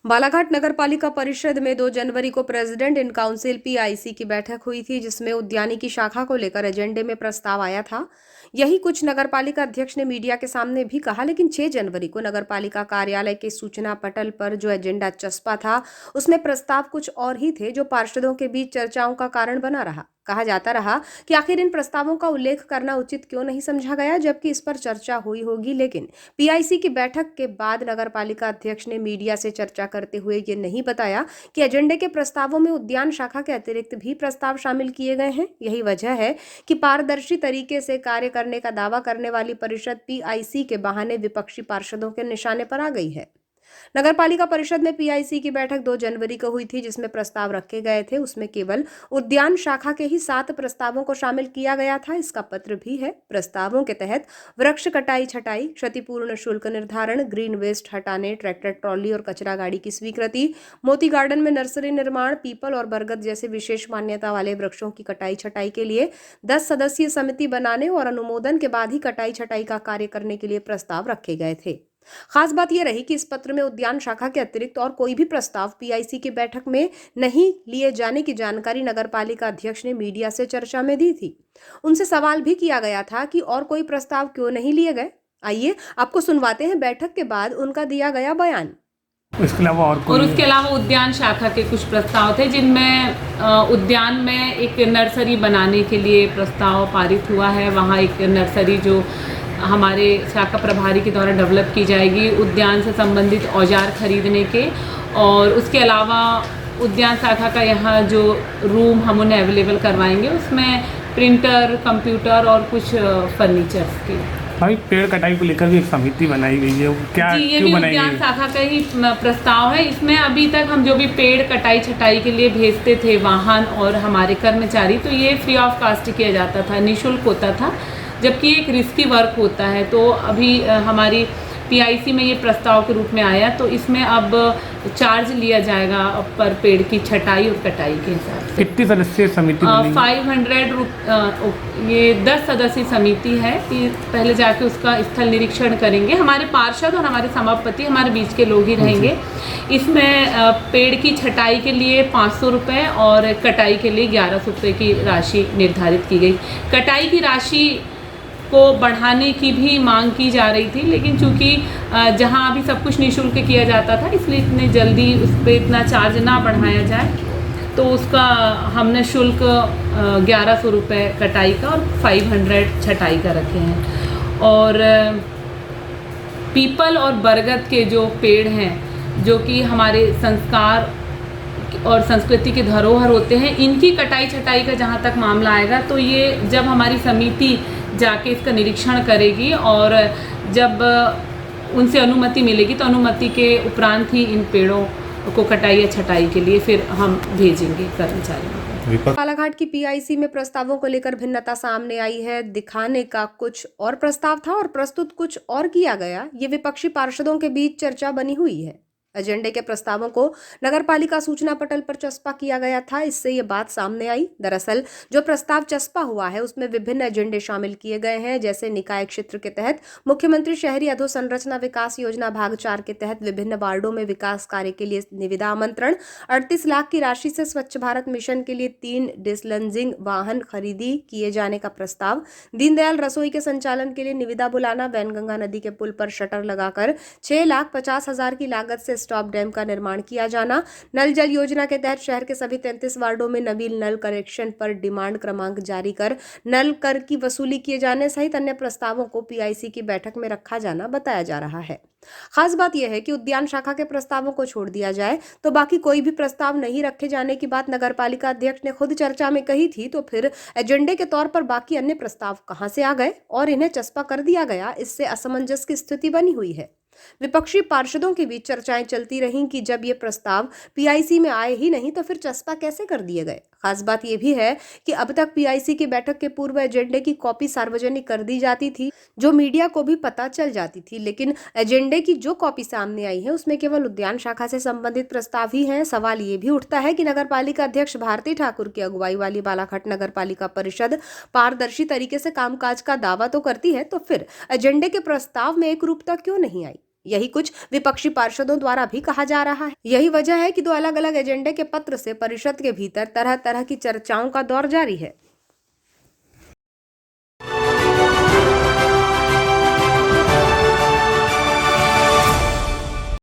बालाघाट नगरपालिका परिषद में 2 जनवरी को प्रेसिडेंट इन काउंसिल पीआईसी की बैठक हुई थी, जिसमें उद्यानिकी शाखा को लेकर एजेंडे में प्रस्ताव आया था। यही कुछ नगरपालिका अध्यक्ष ने मीडिया के सामने भी कहा, लेकिन 6 जनवरी को नगरपालिका कार्यालय के सूचना पटल पर जो एजेंडा चस्पा था, उसमें प्रस्ताव कुछ और ही थे, जो पार्षदों के बीच चर्चाओं का कारण बना रहा। कहा जाता रहा कि आखिर इन प्रस्तावों का उल्लेख करना उचित क्यों नहीं समझा गया, जबकि इस पर चर्चा हुई होगी। लेकिन पीआईसी की बैठक के बाद नगरपालिका अध्यक्ष ने मीडिया से चर्चा करते हुए ये नहीं बताया कि एजेंडे के प्रस्तावों में उद्यान शाखा के अतिरिक्त भी प्रस्ताव शामिल किए गए हैं। यही वजह है कि पारदर्शी तरीके से कार्य करने का दावा करने वाली परिषद पीआईसी के बहाने विपक्षी पार्षदों के निशाने पर आ गई है। नगरपालिका परिषद में पीआईसी की बैठक 2 जनवरी को हुई थी, जिसमें प्रस्ताव रखे गए थे। उसमें केवल उद्यान शाखा के ही 7 प्रस्तावों को शामिल किया गया था। इसका पत्र भी है। प्रस्तावों के तहत वृक्ष कटाई छटाई, क्षतिपूर्ण शुल्क निर्धारण, ग्रीन वेस्ट हटाने, ट्रैक्टर ट्रॉली और कचरा गाड़ी की स्वीकृति, मोती गार्डन में नर्सरी निर्माण, पीपल और बरगद जैसे विशेष मान्यता वाले वृक्षों की कटाई छटाई के लिए 10 सदस्यीय समिति बनाने और अनुमोदन के बाद ही कटाई छटाई का कार्य करने के लिए प्रस्ताव रखे गए थे। खास बात यह रही कि इस पत्र में उद्यान शाखा के अतिरिक्त और कोई भी प्रस्ताव पीआईसी की बैठक में नहीं लिए जाने की जानकारी नगरपालिका अध्यक्ष ने मीडिया से चर्चा में दी थी। उनसे सवाल भी किया गया था कि और कोई प्रस्ताव क्यों नहीं लिए गए। आइए आपको सुनवाते हैं बैठक के बाद उनका दिया गया बयान। उसके अलावा उद्यान शाखा के कुछ प्रस्ताव थे, जिनमें उद्यान में एक नर्सरी बनाने के लिए प्रस्ताव पारित हुआ है। वहाँ एक नर्सरी जो हमारे शाखा प्रभारी के द्वारा डेवलप की जाएगी, उद्यान से संबंधित औजार खरीदने के। और उसके अलावा उद्यान शाखा का यहाँ जो रूम हम उन्हें अवेलेबल करवाएंगे, उसमें प्रिंटर, कंप्यूटर और कुछ फर्नीचर्स के। भाई पेड़ कटाई को लेकर भी एक समिति बनाई गई है, क्या जी, ये भी उद्यान शाखा का ही प्रस्ताव है। इसमें अभी तक हम जो भी पेड़ कटाई छटाई के लिए भेजते थे वाहन और हमारे कर्मचारी, तो ये फ्री ऑफ कास्ट किया जाता था, निःशुल्क होता था, जबकि एक रिस्की वर्क होता है। तो अभी हमारी पीआईसी में ये प्रस्ताव के रूप में आया, तो इसमें अब चार्ज लिया जाएगा पर पेड़ की छटाई और कटाई के हिसाब से। कितनी सदस्यीय समिति? 500 ये 10 सदस्यीय समिति है कि पहले जाके उसका स्थल निरीक्षण करेंगे। हमारे पार्षद और हमारे सभापति हमारे बीच के लोग ही रहेंगे। इसमें पेड़ की छटाई के लिए 500 रुपये और कटाई के लिए 1100 रुपये की राशि निर्धारित की गई। कटाई की राशि को बढ़ाने की भी मांग की जा रही थी, लेकिन चूंकि जहां अभी सब कुछ निःशुल्क किया जाता था, इसलिए इतने जल्दी उस पर इतना चार्ज ना बढ़ाया जाए, तो उसका हमने शुल्क 1100 रुपये कटाई का और 500 छटाई का रखे हैं। और पीपल और बरगद के जो पेड़ हैं, जो कि हमारे संस्कार और संस्कृति के धरोहर होते हैं, इनकी कटाई छटाई का जहाँ तक मामला आएगा, तो ये जब हमारी समिति जाके इसका निरीक्षण करेगी और जब उनसे अनुमति मिलेगी, तो अनुमति के उपरांत ही इन पेड़ों को कटाई या छटाई के लिए फिर हम भेजेंगे कर्मचारियों को। बालाघाट की पीआईसी में प्रस्तावों को लेकर भिन्नता सामने आई है। दिखाने का कुछ और प्रस्ताव था और प्रस्तुत कुछ और किया गया। ये विपक्षी पार्षदों के बीच चर्चा बनी हुई है। एजेंडे के प्रस्तावों को नगरपालिका सूचना पटल पर चस्पा किया गया था। इससे ये बात सामने आई। दरअसल जो प्रस्ताव चस्पा हुआ है, उसमें विभिन्न एजेंडे शामिल किए गए हैं, जैसे निकाय क्षेत्र के तहत मुख्यमंत्री शहरी अधोसंरचना विकास योजना भाग 4 के तहत विभिन्न वार्डों में विकास कार्य के लिए निविदा आमंत्रण, 38 लाख की राशि से स्वच्छ भारत मिशन के लिए 3 डिसलंजिंग वाहन खरीदी किए जाने का प्रस्ताव, दीनदयाल रसोई के संचालन के लिए निविदा बुलाना, वैनगंगा नदी के पुल पर शटर लगाकर 6,50,000 की लागत से स्टॉप डैम का निर्माण किया जाना, नल जल योजना के तहत शहर के सभी 33 वार्डों में नवीन नल कनेक्शन पर डिमांड क्रमांक जारी कर नल कर की वसूली किए जाने सहित अन्य प्रस्तावों को पीआईसी की बैठक में रखा जाना बताया जा रहा है। खास बात यह है कि उद्यान शाखा के प्रस्तावों को छोड़ दिया जाए तो बाकी कोई भी प्रस्ताव नहीं रखे जाने की बात नगरपालिका अध्यक्ष ने खुद चर्चा में कही थी। तो फिर एजेंडे के तौर पर बाकी अन्य प्रस्ताव कहां से आ गए और इन्हें चस्पा कर दिया गया? इससे असमंजस की स्थिति बनी हुई है। विपक्षी पार्षदों के बीच चर्चाएं चलती रहीं कि जब ये प्रस्ताव पीआईसी में आए ही नहीं तो फिर चस्पा कैसे कर दिए गए। खास बात यह भी है कि अब तक पीआईसी की बैठक के पूर्व एजेंडे की कॉपी सार्वजनिक कर दी जाती थी, जो मीडिया को भी पता चल जाती थी, लेकिन एजेंडे की जो कॉपी सामने आई है उसमें केवल उद्यान शाखा से संबंधित प्रस्ताव ही हैं। सवाल ये भी उठता है कि नगरपालिका अध्यक्ष भारती ठाकुर की अगुवाई वाली बालाघाट नगरपालिका परिषद पारदर्शी तरीके से कामकाज का दावा तो करती है, तो फिर एजेंडे के प्रस्ताव में एक रूपता क्यों नहीं आई? यही कुछ विपक्षी पार्षदों द्वारा भी कहा जा रहा है। यही वजह है कि दो अलग अलग एजेंडे के पत्र से परिषद के भीतर तरह तरह की चर्चाओं का दौर जारी है।